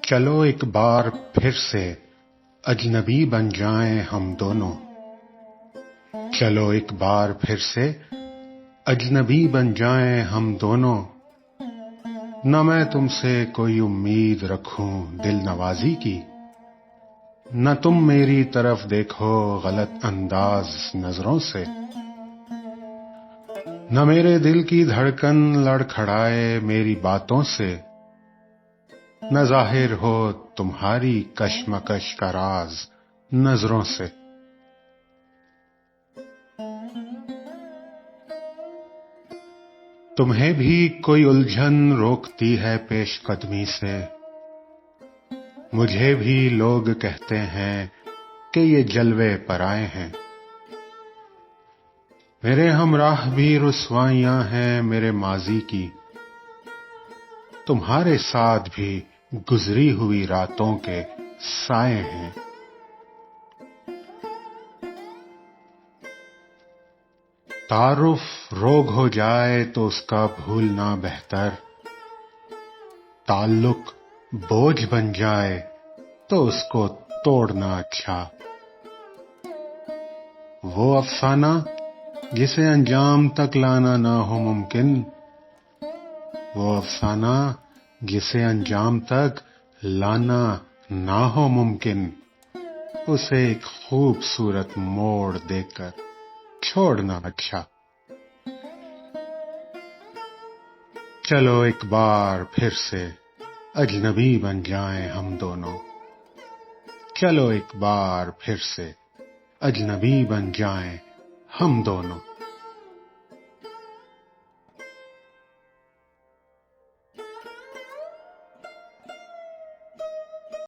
چلو ایک بار پھر سے اجنبی بن جائیں ہم دونوں. چلو ایک بار پھر سے اجنبی بن جائیں ہم دونوں. نہ میں تم سے کوئی امید رکھوں دل نوازی کی، نہ تم میری طرف دیکھو غلط انداز نظروں سے. نہ میرے دل کی دھڑکن لڑکھڑائے میری باتوں سے، نہ ظاہر ہو تمہاری کشمکش کا راز نظروں سے. تمہیں بھی کوئی الجھن روکتی ہے پیش قدمی سے، مجھے بھی لوگ کہتے ہیں کہ یہ جلوے پرائے ہیں. میرے ہمراہ بھی رسوائیاں ہیں میرے ماضی کی، تمہارے ساتھ بھی گزری ہوئی راتوں کے سائے ہیں. تعارف روگ ہو جائے تو اس کا بھولنا بہتر، تعلق بوجھ بن جائے تو اس کو توڑنا اچھا. وہ افسانہ جسے انجام تک لانا نہ ہو ممکن، وہ افسانہ جسے انجام تک لانا نہ ہو ممکن، اسے ایک خوبصورت موڑ دے کر چھوڑنا اچھا. چلو ایک بار پھر سے اجنبی بن جائیں ہم دونوں. چلو ایک بار پھر سے اجنبی بن جائیں ہم دونوں.